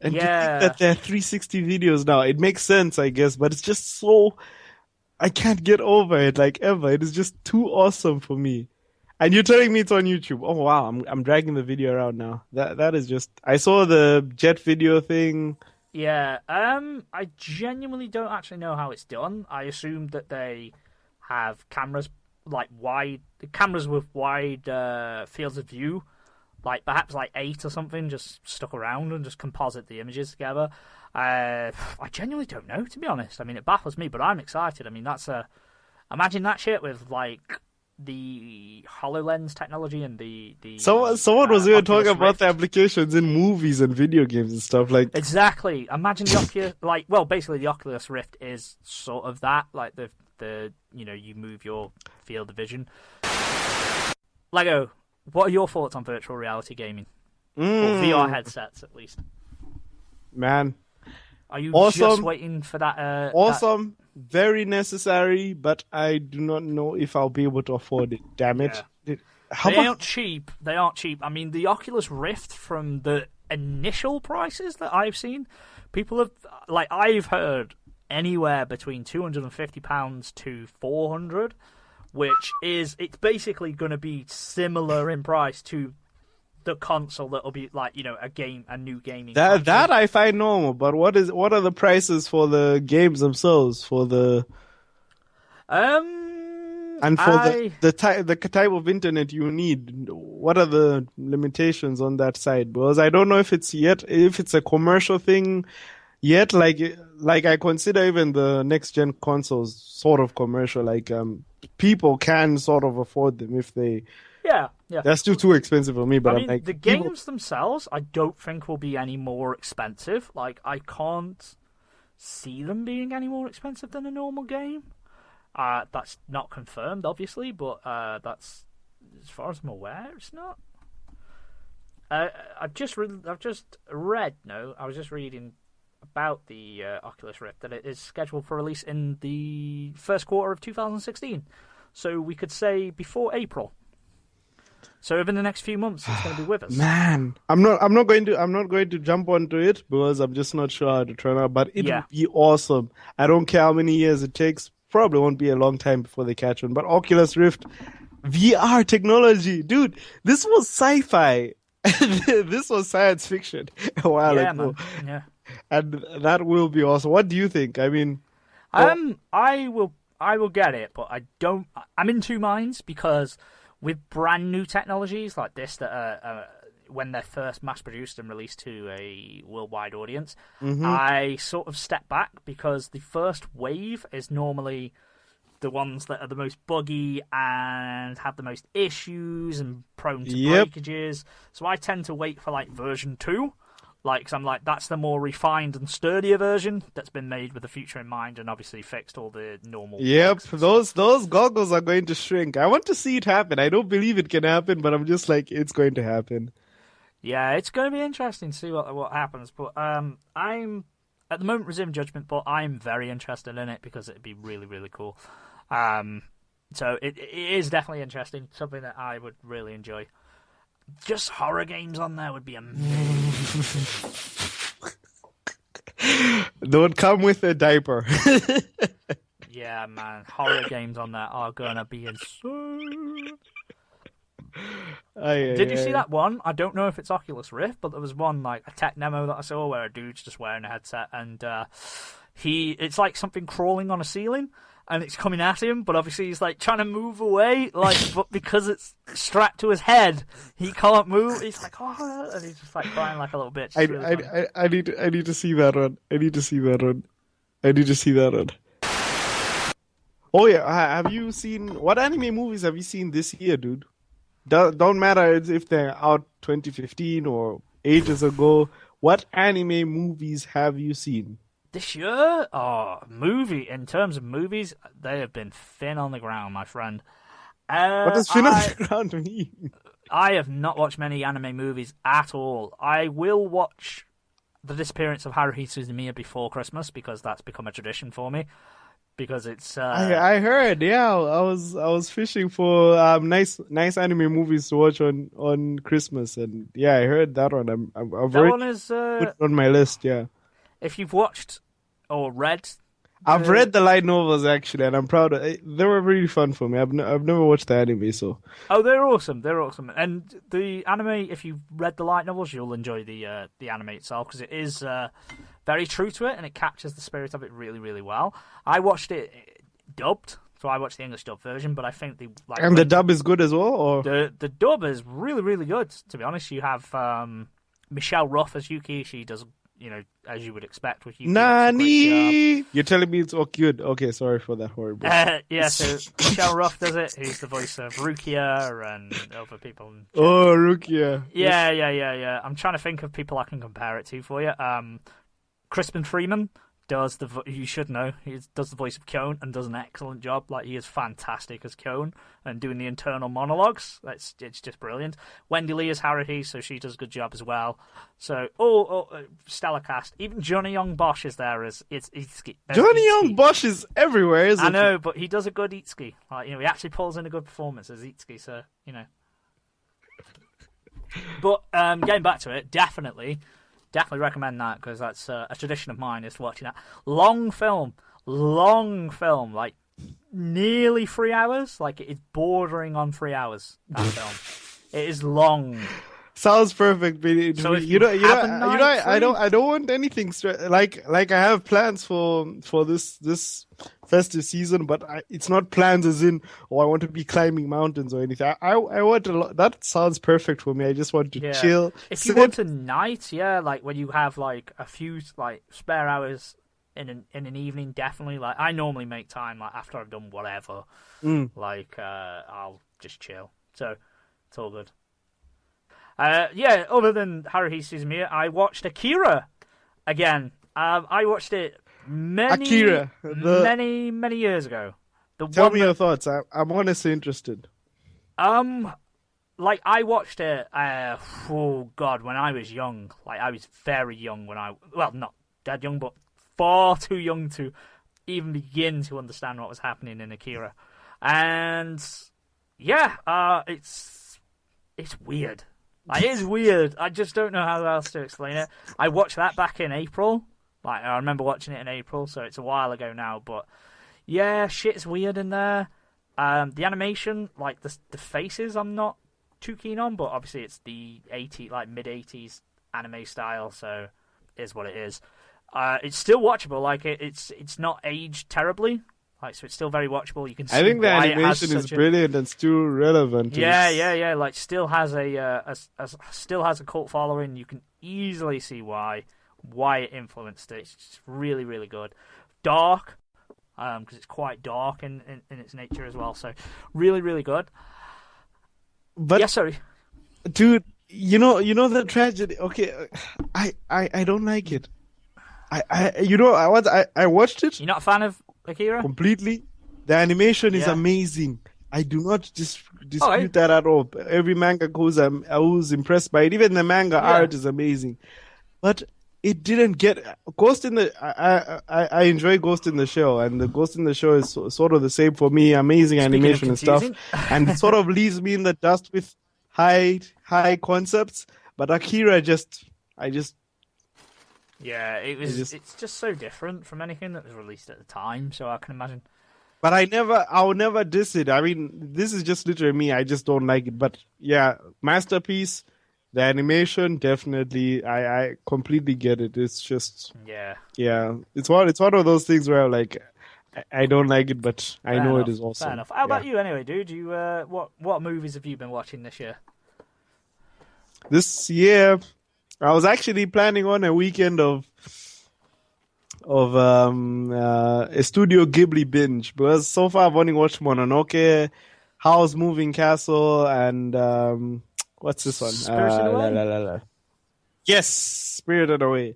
[SPEAKER 1] and to think that there are 360 videos now, it makes sense, I guess. But it's just so. I can't get over it, like, ever. It is just too awesome for me. And you're telling me it's on YouTube. Oh, wow. I'm dragging the video around now. That is just... I saw the jet video thing.
[SPEAKER 2] Yeah. I genuinely don't actually know how it's done. I assume that they have cameras, like, cameras with wide fields of view. Like, perhaps, like, 8 or something, just stuck around and just composite the images together. I genuinely don't know, to be honest. I mean, it baffles me, but I'm excited. I mean, imagine that shit with, like, the HoloLens technology and the
[SPEAKER 1] someone was even talking about the applications in movies and video games and stuff, like...
[SPEAKER 2] Exactly. Imagine the Oculus... like, well, basically, the Oculus Rift is sort of that. Like, the you move your field of vision. Lego, what are your thoughts on virtual reality gaming? Or VR headsets, at least.
[SPEAKER 1] Man...
[SPEAKER 2] Are you
[SPEAKER 1] awesome,
[SPEAKER 2] just waiting for that?
[SPEAKER 1] Awesome, very necessary, but I do not know if I'll be able to afford it. Damn it!
[SPEAKER 2] Yeah. They aren't cheap. They aren't cheap. I mean, the Oculus Rift, from the initial prices that I've seen, people have, like, I've heard anywhere between £250 to £400, which is, it's basically going to be similar in price to the console that'll be, like, a new gaming console.
[SPEAKER 1] That I find normal, but what are the prices for the games themselves, for the and for the type of internet you need? What are the limitations on that side? Because I don't know if it's a commercial thing yet. Like I consider even the next gen consoles sort of commercial. Like, people can sort of afford them if they.
[SPEAKER 2] Yeah.
[SPEAKER 1] They're still too expensive for me, but
[SPEAKER 2] I mean,
[SPEAKER 1] I'm like...
[SPEAKER 2] the games themselves, I don't think will be any more expensive. Like, I can't see them being any more expensive than a normal game. That's not confirmed, obviously, but that's... As far as I'm aware, it's not. I was just reading about the Oculus Rift, that it is scheduled for release in the first quarter of 2016. So we could say before April. So within the next few months, it's going to be with us.
[SPEAKER 1] Man, I'm not going to jump onto it because I'm just not sure how to turn out. But it would be awesome. I don't care how many years it takes. Probably won't be a long time before they catch on. But Oculus Rift, VR technology, dude, this was sci-fi. This was science fiction a while ago.
[SPEAKER 2] Man. Yeah,
[SPEAKER 1] and that will be awesome. What do you think? I mean,
[SPEAKER 2] I will get it, but I'm in two minds because. With brand new technologies like this that are when they're first mass-produced and released to a worldwide audience, I sort of step back because the first wave is normally the ones that are the most buggy and have the most issues and prone to
[SPEAKER 1] Yep.
[SPEAKER 2] breakages. So I tend to wait for like version 2. Like, 'cause I'm like, that's the more refined and sturdier version that's been made with the future in mind and obviously fixed all the normal
[SPEAKER 1] Yep,
[SPEAKER 2] bugs.
[SPEAKER 1] those goggles are going to shrink. I want to see it happen. I don't believe it can happen, but I'm just like, it's going to happen.
[SPEAKER 2] Yeah, it's going to be interesting to see what happens. But I'm at the moment reserving judgment, but I'm very interested in it because it'd be really, really cool. So it is definitely interesting, something that I would really enjoy. Just horror games on there would be amazing.
[SPEAKER 1] Don't come with a diaper.
[SPEAKER 2] Yeah, man, horror games on there are gonna be insane. Did you see that one? I don't know if it's Oculus Rift, but there was one, like a tech demo that I saw where a dude's just wearing a headset and it's like something crawling on a ceiling and it's coming at him, but obviously he's like trying to move away, like, but because it's strapped to his head, he can't move. He's like, oh, and he's just like crying like a little bitch.
[SPEAKER 1] I need to see that one. I need to see that one. Oh yeah, have you seen what anime movies have you seen this year, dude? Don't matter if they're out 2015 or ages ago. What anime movies have you seen?
[SPEAKER 2] This year? Oh, in terms of movies, they have been thin on the ground, my friend.
[SPEAKER 1] What does thin on the ground mean?
[SPEAKER 2] I have not watched many anime movies at all. I will watch The Disappearance of Haruhi Suzumiya before Christmas because that's become a tradition for me. Because it's
[SPEAKER 1] I heard, yeah, I was fishing for nice anime movies to watch on Christmas, and yeah, I heard that one. I've
[SPEAKER 2] that one is
[SPEAKER 1] put it on my list. Yeah,
[SPEAKER 2] if you've watched or read,
[SPEAKER 1] I've read the light novels actually, and I'm proud of it. They were really fun for me. I've never watched the anime, so
[SPEAKER 2] they're awesome. And the anime, if you've read the light novels, you'll enjoy the anime itself because it is very true to it and it captures the spirit of it really, really well. I watched it dubbed, so I watched the English dub version, but I think
[SPEAKER 1] the dub is good as well. Or
[SPEAKER 2] the dub is really, really good. To be honest, you have Michelle Ruff as Yuki. She does, as you would expect with Yuki.
[SPEAKER 1] Nani? You're telling me it's all good? Okay, sorry for that horrible.
[SPEAKER 2] Yeah, so Michelle Ruff does it, who's the voice of Rukia and other people.
[SPEAKER 1] Oh, Rukia.
[SPEAKER 2] Yeah. I'm trying to think of people I can compare it to for you. Crispin Freeman does you should know, he does the voice of Kyone and does an excellent job. Like, he is fantastic as Kyone and doing the internal monologues. It's just brilliant. Wendy Lee is Haruhi, so she does a good job as well. So, stellar cast. Even Johnny Young Bosch is there as Itsuki.
[SPEAKER 1] Johnny Young Bosch is everywhere, isn't he?
[SPEAKER 2] I know, but he does a good Itsuki. Like, he actually pulls in a good performance as Itsuki, so, But, getting back to it, definitely recommend that because that's a tradition of mine is watching that long film, like nearly 3 hours. Like, it is bordering on 3 hours. That film, it is long.
[SPEAKER 1] Sounds perfect, but
[SPEAKER 2] So
[SPEAKER 1] I don't want anything like I have plans for this festive season, but it's not plans as in I want to be climbing mountains or anything. I want a lot. That sounds perfect for me. I just want to chill.
[SPEAKER 2] If you want a night, like when you have like a few like spare hours in an evening, definitely. Like, I normally make time like after I've done whatever. Like I'll just chill. So it's all good. Other than Haruhi Suzumiya, I watched Akira again. I watched it many years ago.
[SPEAKER 1] Tell me your thoughts. I'm honestly interested.
[SPEAKER 2] Like, I watched it, when I was young. Like, I was very young not that young, but far too young to even begin to understand what was happening in Akira. And, it's weird. Like, it is weird. I just don't know how else to explain it. I watched that back in April. Like, I remember watching it in April, so it's a while ago now. But, yeah, shit's weird in there. The animation, like, the faces I'm not too keen on, but obviously it's the mid-80s anime style, so it is what it is. It's still watchable. Like, it's not aged terribly. Like, so it's still very watchable. You can see.
[SPEAKER 1] I think the animation is brilliant and still relevant.
[SPEAKER 2] Yeah. Like, still has a cult following. You can easily see why it influenced it. It's just really, really good. Dark, because it's quite dark in its nature as well. So really, really good.
[SPEAKER 1] But
[SPEAKER 2] yeah, sorry,
[SPEAKER 1] dude, you know the tragedy. Okay, I don't like it. I watched it.
[SPEAKER 2] You're not a fan of Akira?
[SPEAKER 1] Completely. The animation is amazing. I do not dispute that at all. Every manga I was impressed by it. Even the manga art is amazing. But it didn't get Ghost in the. I enjoy Ghost in the Shell, and the Ghost in the Shell is sort of the same for me. Amazing animation and stuff, and it sort of leaves me in the dust with high concepts. But Akira
[SPEAKER 2] yeah, it's just so different from anything that was released at the time. So I can imagine.
[SPEAKER 1] But I'll never diss it. I mean, this is just literally me. I just don't like it. But yeah, masterpiece. The animation, definitely, I completely get it. It's just yeah. It's one of those things where like I don't like it, but I know it is awesome.
[SPEAKER 2] Fair enough. How about you anyway, dude? You what movies have you been watching this year?
[SPEAKER 1] This year, I was actually planning on a weekend of a Studio Ghibli binge, because so far I've only watched Mononoke, Howl's Moving Castle, and what's this one?
[SPEAKER 2] Spirited Away?
[SPEAKER 1] Yes, Spirited Away.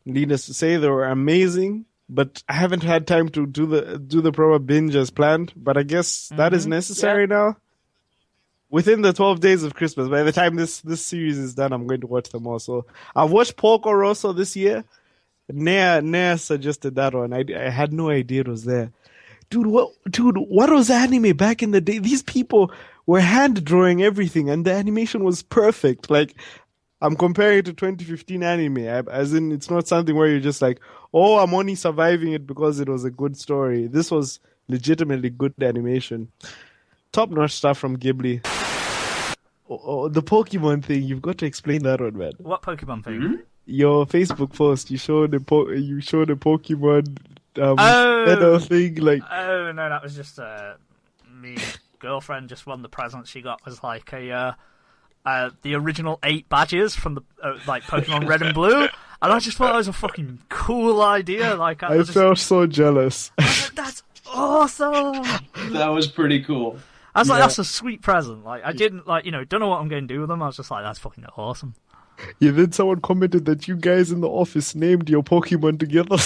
[SPEAKER 1] Needless to say, they were amazing, but I haven't had time to do the proper binge as planned. But I guess that is necessary now. Within the 12 days of Christmas, by the time this series is done, I'm going to watch them all. So I've watched Porco Rosso this year. Nea suggested that one. I had no idea it was there. Dude, what was anime back in the day? These people were hand drawing everything, and the animation was perfect. Like, I'm comparing it to 2015 anime, as in it's not something where you're just like, oh, I'm only surviving it because it was a good story. This was legitimately good animation. Top-notch stuff from Ghibli. Oh, the Pokemon thing, you've got to explain that one, man.
[SPEAKER 2] What Pokemon thing?
[SPEAKER 1] Mm-hmm. Your Facebook post, you showed a Pokemon medal thing, like.
[SPEAKER 2] Oh no, that was just me girlfriend just won the present she got was like the original 8 badges from the like Pokemon Red and Blue, and I just thought it was a fucking cool idea. Like I
[SPEAKER 1] felt so jealous.
[SPEAKER 2] That's awesome.
[SPEAKER 3] That was pretty cool.
[SPEAKER 2] I was like, that's a sweet present. Like I didn't don't know what I'm going to do with them. I was just like, that's fucking awesome.
[SPEAKER 1] Yeah, then someone commented that you guys in the office named your Pokemon together.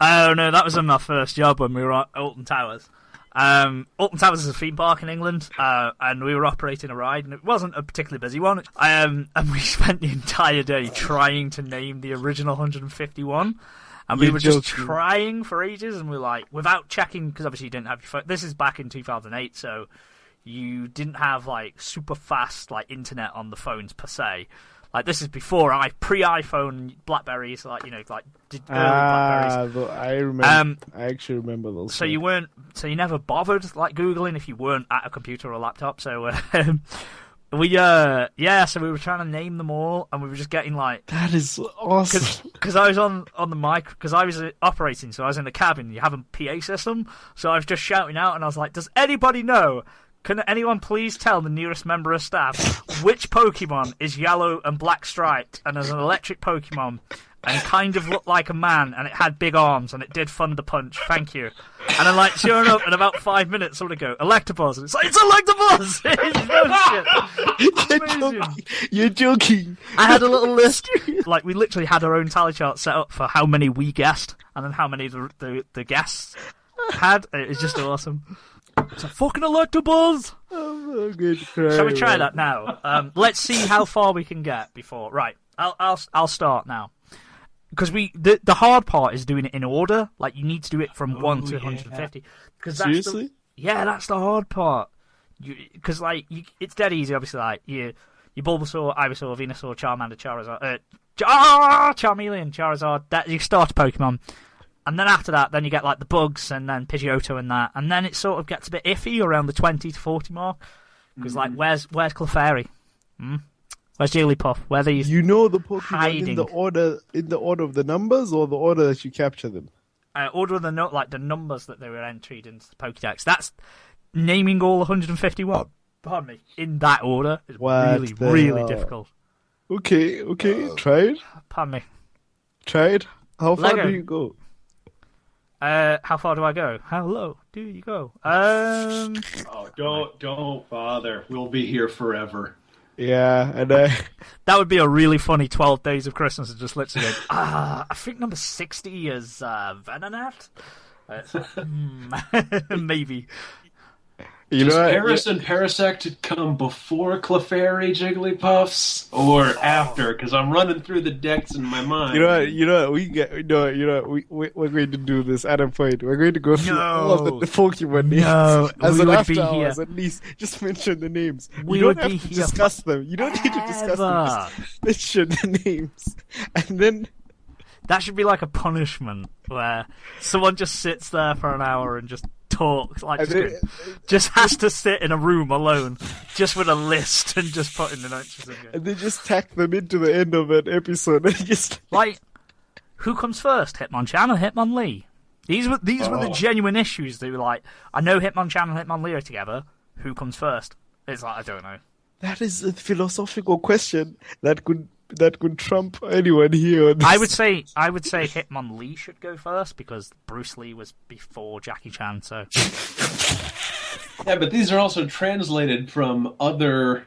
[SPEAKER 2] Oh no, that was in my first job when we were at Alton Towers. Alton Towers is a theme park in England, and we were operating a ride, and it wasn't a particularly busy one. And we spent the entire day trying to name the original 151, and we were just trying for ages, and we were like, without checking, because obviously you didn't have your phone. This is back in 2008, so you didn't have like super fast like internet on the phones per se. Like this is before pre-iPhone Blackberries, like early Blackberries.
[SPEAKER 1] I remember. I actually remember those.
[SPEAKER 2] So you never bothered like googling if you weren't at a computer or a laptop. So so we were trying to name them all, and we were just getting like
[SPEAKER 1] that is awesome.
[SPEAKER 2] Because I was on the mic, because I was operating, so I was in the cabin. You have a PA system, so I was just shouting out, and I was like, "Does anybody know? Can anyone please tell the nearest member of staff which Pokemon is yellow and black striped and is an electric Pokemon and kind of looked like a man and it had big arms and it did Thunder Punch? Thank you." And then, like, sure enough, in about 5 minutes, someone would go, "Electabuzz." And it's like, it's Electabuzz! No shit.
[SPEAKER 1] You're joking.
[SPEAKER 2] I had a little list. Like, we literally had our own tally chart set up for how many we guessed and then how many the guests had. It was just awesome. It's a fucking Electabuzz!
[SPEAKER 1] Oh, good cry.
[SPEAKER 2] Shall we try that now? Let's see how far we can get before. Right, I'll start now. Because the hard part is doing it in order. Like, you need to do it from 1 to 150.
[SPEAKER 1] Seriously?
[SPEAKER 2] That's the hard part. Because, it's dead easy, obviously. Like, your Bulbasaur, Ivysaur, Venusaur, Charmander, Charizard... Charmeleon, Charizard... you start a Pokemon... And then after that, then you get like the bugs and then Pidgeotto and that. And then it sort of gets a bit iffy around the 20 to 40 mark. Because like, where's Clefairy? Where's Jigglypuff? Where are these
[SPEAKER 1] the Pokemon
[SPEAKER 2] hiding?
[SPEAKER 1] in the order of the numbers or the order that you capture them?
[SPEAKER 2] Order of the the numbers that they were entered into the Pokédex. That's naming all 151. Pardon me. In that order is really difficult.
[SPEAKER 1] Okay. Try it.
[SPEAKER 2] Pardon me.
[SPEAKER 1] Try it. How far
[SPEAKER 2] Lego.
[SPEAKER 1] do you go?
[SPEAKER 2] How far do I go? How low do you go?
[SPEAKER 3] Oh, don't bother. We'll be here forever.
[SPEAKER 1] Yeah, and
[SPEAKER 2] That would be a really funny 12 Days of Christmas and just literally go, I think number 60 is Venonet? Maybe.
[SPEAKER 3] Does Paris and Parasect come before Clefairy Jigglypuffs or after? Because I'm running through the decks in my mind.
[SPEAKER 1] You know what, we're going to do this at a point. We're going to go through all of the Pokemon names as an after hours, at least. Just mention the names. You don't have to discuss them. You don't need to discuss them. Just mention the names. And then...
[SPEAKER 2] That should be like a punishment where someone just sits there for an hour and just talks, like just has to sit in a room alone, just with a list and just put in the notes.
[SPEAKER 1] And they just tack them into the end of an episode. And just
[SPEAKER 2] like, who comes first, Hitmonchan or Hitmonlee? These were the genuine issues. They were like, I know Hitmonchan and Hitmonlee are together. Who comes first? It's like, I don't know.
[SPEAKER 1] That is a philosophical question that could trump anyone here.
[SPEAKER 2] I would say Hitmonlee should go first because Bruce Lee was before Jackie Chan. So
[SPEAKER 3] yeah, but these are also translated from other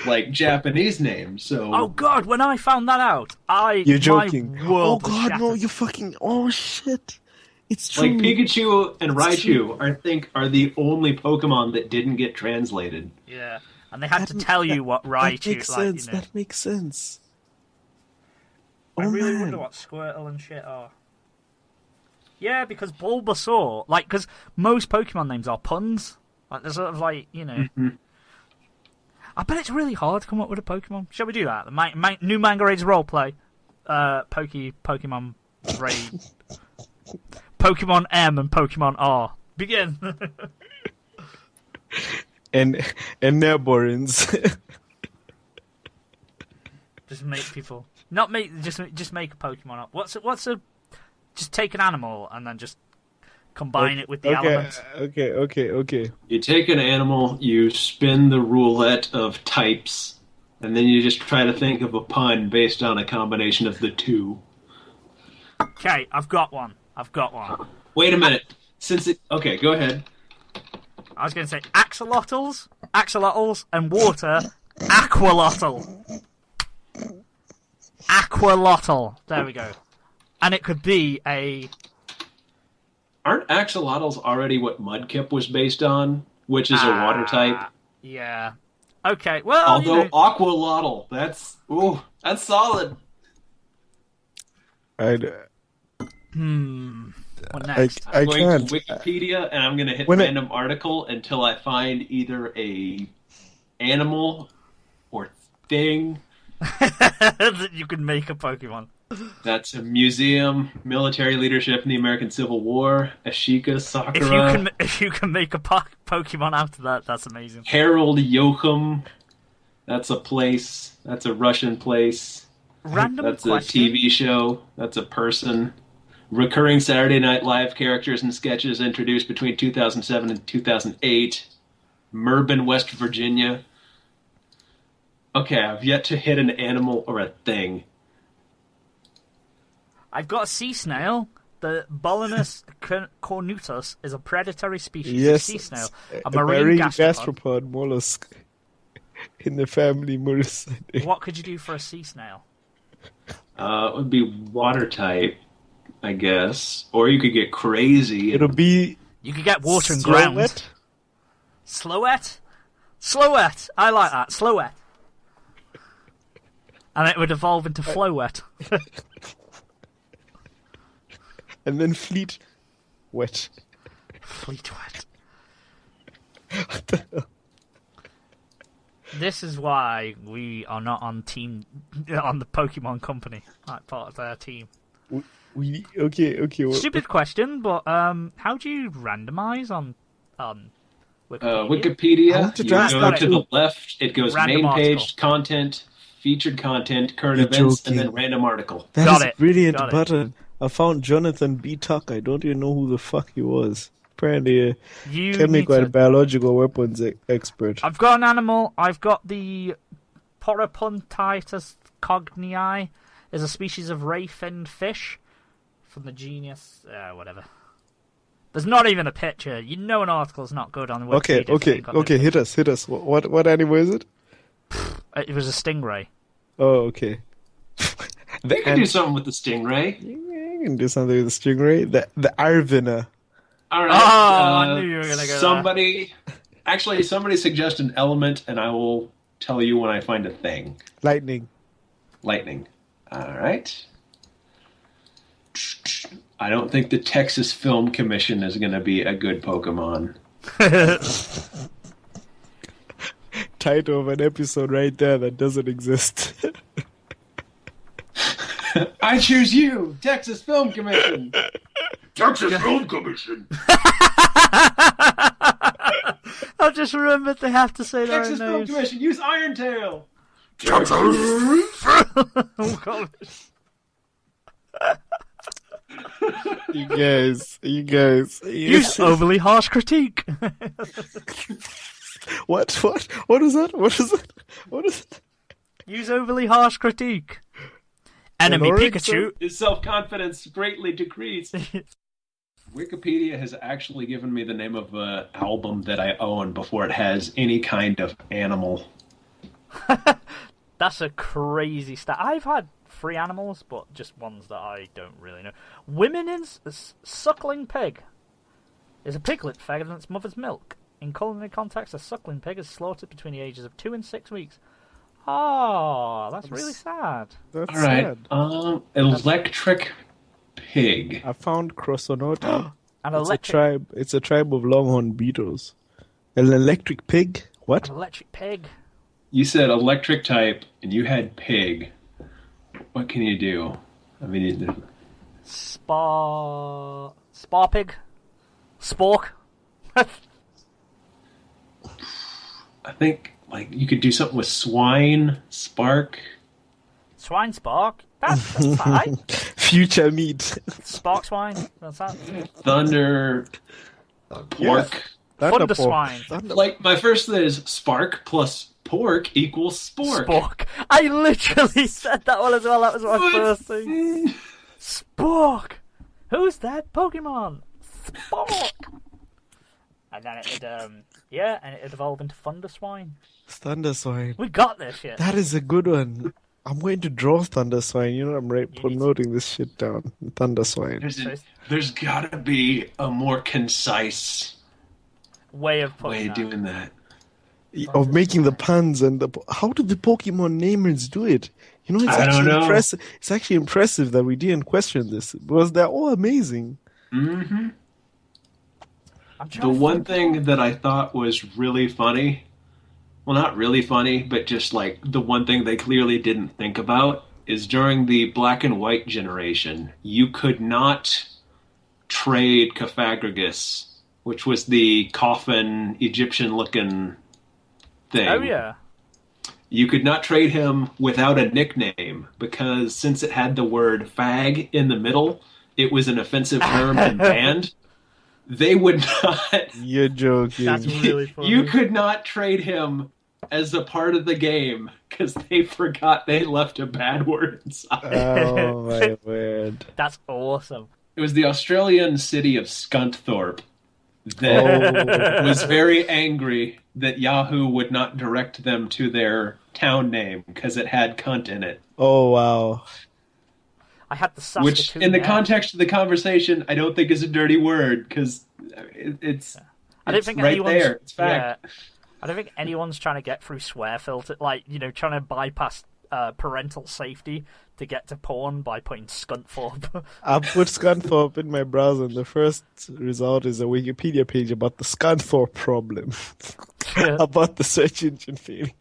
[SPEAKER 3] like Japanese names. So
[SPEAKER 2] oh god, when I found that out,
[SPEAKER 1] you're joking.
[SPEAKER 2] Oh
[SPEAKER 1] god, no, you fucking shit. It's true.
[SPEAKER 3] Like Pikachu and Raichu, I think, are the only Pokemon that didn't get translated.
[SPEAKER 2] Yeah, and they had to tell you what Raichu.
[SPEAKER 1] That makes sense.
[SPEAKER 2] I really wonder what Squirtle and shit are. Yeah, because Bulbasaur, because most Pokemon names are puns. Like, they're sort of
[SPEAKER 3] Mm-hmm.
[SPEAKER 2] I bet it's really hard to come up with a Pokemon. Shall we do that? The new Manga Raids roleplay. Pokemon Raid. Pokemon M and Pokemon R. Begin.
[SPEAKER 1] and Neborins.
[SPEAKER 2] Just make people... Not make just make a Pokemon up. Just take an animal and then just combine it with the elements.
[SPEAKER 1] Okay.
[SPEAKER 3] You take an animal, you spin the roulette of types, and then you just try to think of a pun based on a combination of the two.
[SPEAKER 2] Okay, I've got one.
[SPEAKER 3] Wait a minute. Okay, go ahead.
[SPEAKER 2] I was going to say axolotls, and water, aqualotl. Aqualotl. There we go. And it could be a...
[SPEAKER 3] Aren't axolotls already what Mudkip was based on? Which is a water type?
[SPEAKER 2] Yeah. Okay, well...
[SPEAKER 3] Although aqualotl, that's solid.
[SPEAKER 2] What next?
[SPEAKER 3] I'm going to Wikipedia, and I'm going to hit random article until I find either a animal or thing...
[SPEAKER 2] that you can make a Pokemon.
[SPEAKER 3] That's a museum, military leadership in the American Civil War, Ashika Sakura.
[SPEAKER 2] If you can make a Pokemon out of that, that's amazing.
[SPEAKER 3] Harold Yochum. That's a place. That's a Russian place. That's question. A TV show. That's a person. Recurring Saturday Night Live characters and sketches introduced between 2007 and 2008. Merben, West Virginia. Okay, I've yet to hit an animal or a thing.
[SPEAKER 2] I've got a sea snail. The Bolinus cornutus is a predatory species of sea snail. A marine
[SPEAKER 1] gastropod mollusk in the family Muricidae.
[SPEAKER 2] What could you do for a sea snail?
[SPEAKER 3] It would be water type, I guess. Or you could get crazy.
[SPEAKER 1] It'll be...
[SPEAKER 2] You could get water and ground. Slowette? Slowette. I like that. Slowette. And it would evolve into Flowette.
[SPEAKER 1] And then Fleet Wet.
[SPEAKER 2] Fleet Wet. What the hell? This is why we are not on the Pokemon Company, like part of their team.
[SPEAKER 1] Okay.
[SPEAKER 2] Stupid question, but how do you randomize on Wikipedia?
[SPEAKER 3] Wikipedia, you go to the left, it goes main page, content, featured content, current events, and then random article.
[SPEAKER 1] That is a brilliant button. I found Jonathan B. Tuck. I don't even know who the fuck he was. Apparently a chemical and biological weapons expert.
[SPEAKER 2] I've got an animal. I've got the Poropuntitis cognii. Is a species of ray-finned fish from the genus... whatever. There's not even a picture. You know an article's not good on Wikipedia.
[SPEAKER 1] Okay. Hit us. What animal is it?
[SPEAKER 2] It was a stingray.
[SPEAKER 1] Oh, okay.
[SPEAKER 3] They can do something with the stingray.
[SPEAKER 1] You can do something with the stingray. The Arvina.
[SPEAKER 3] All right.
[SPEAKER 2] I knew you were gonna go
[SPEAKER 3] somebody suggest an element, and I will tell you when I find a thing.
[SPEAKER 1] Lightning.
[SPEAKER 3] All right. I don't think the Texas Film Commission is going to be a good Pokemon.
[SPEAKER 1] Title of an episode right there that doesn't exist.
[SPEAKER 3] I choose you, Texas Film Commission.
[SPEAKER 4] Texas Film Commission.
[SPEAKER 2] I just remembered they have to say their
[SPEAKER 3] Texas
[SPEAKER 2] own
[SPEAKER 3] Film
[SPEAKER 2] names.
[SPEAKER 3] Commission, use Iron Tail.
[SPEAKER 4] Texas.
[SPEAKER 2] Oh, God.
[SPEAKER 1] You guys.
[SPEAKER 2] Use overly harsh critique.
[SPEAKER 1] What is that?
[SPEAKER 2] Use overly harsh critique. Enemy Pikachu.
[SPEAKER 3] His self-confidence greatly decreased. Wikipedia has actually given me the name of an album that I own before it has any kind of animal.
[SPEAKER 2] That's a crazy stat. I've had 3 animals, but just ones that I don't really know. Women in suckling pig. Is a piglet fed on its mother's milk? In culinary context, a suckling pig is slaughtered between the ages of 2 and 6 weeks. Oh, that's really sad.
[SPEAKER 1] That's
[SPEAKER 3] all right.
[SPEAKER 1] sad.
[SPEAKER 3] Electric pig.
[SPEAKER 1] I found Crosonota. It's a tribe of longhorn beetles. An electric pig? What?
[SPEAKER 2] An electric pig.
[SPEAKER 3] You said electric type, and you had pig. What can you do? I mean,
[SPEAKER 2] Spar pig? Spork?
[SPEAKER 3] I think you could do something with swine, spark.
[SPEAKER 2] Swine spark? That's fine.
[SPEAKER 1] Future meat.
[SPEAKER 2] Spark swine? That's that.
[SPEAKER 3] Thunder, pork.
[SPEAKER 2] Thunder swine.
[SPEAKER 3] My first thing is spark plus pork equals spork.
[SPEAKER 2] Spork. I literally said that one as well. That was my first thing. Spork. Who's that Pokemon? Spork. And then it'd evolve into Thunder swine.
[SPEAKER 1] Thunder swine.
[SPEAKER 2] We got this shit.
[SPEAKER 1] That is a good one. I'm going to draw Thunder swine. You know, I'm noting this shit down. Thunder swine.
[SPEAKER 3] There's gotta be a more concise
[SPEAKER 2] way of
[SPEAKER 3] doing that.
[SPEAKER 1] Of making the puns and how do the Pokemon namers do it? You know,
[SPEAKER 3] I don't know.
[SPEAKER 1] Impressive. It's actually impressive that we didn't question this because they're all amazing.
[SPEAKER 3] Mm-hmm. The one thing that I thought was really funny, well, not really funny, but just the one thing they clearly didn't think about is during the black and white generation, you could not trade Cofagrigus, which was the coffin Egyptian-looking thing.
[SPEAKER 2] Oh, yeah.
[SPEAKER 3] You could not trade him without a nickname because since it had the word fag in the middle, it was an offensive term and banned. They would not.
[SPEAKER 1] You're joking.
[SPEAKER 2] That's really funny.
[SPEAKER 3] You could not trade him as a part of the game because they forgot they left a bad word inside.
[SPEAKER 1] Oh, my word.
[SPEAKER 2] That's awesome.
[SPEAKER 3] It was the Australian city of Scunthorpe that was very angry that Yahoo would not direct them to their town name because it had cunt in it.
[SPEAKER 1] Oh, wow.
[SPEAKER 2] I had the Saskatoon.
[SPEAKER 3] Which, in the context of the conversation, I don't think is a dirty word because it's right there. It's fact.
[SPEAKER 2] Yeah, I don't think anyone's trying to get through swear filter, trying to bypass parental safety to get to porn by putting Scunthorpe.
[SPEAKER 1] I put Scunthorpe in my browser, and the first result is a Wikipedia page about the Scunthorpe problem. About the search engine failing.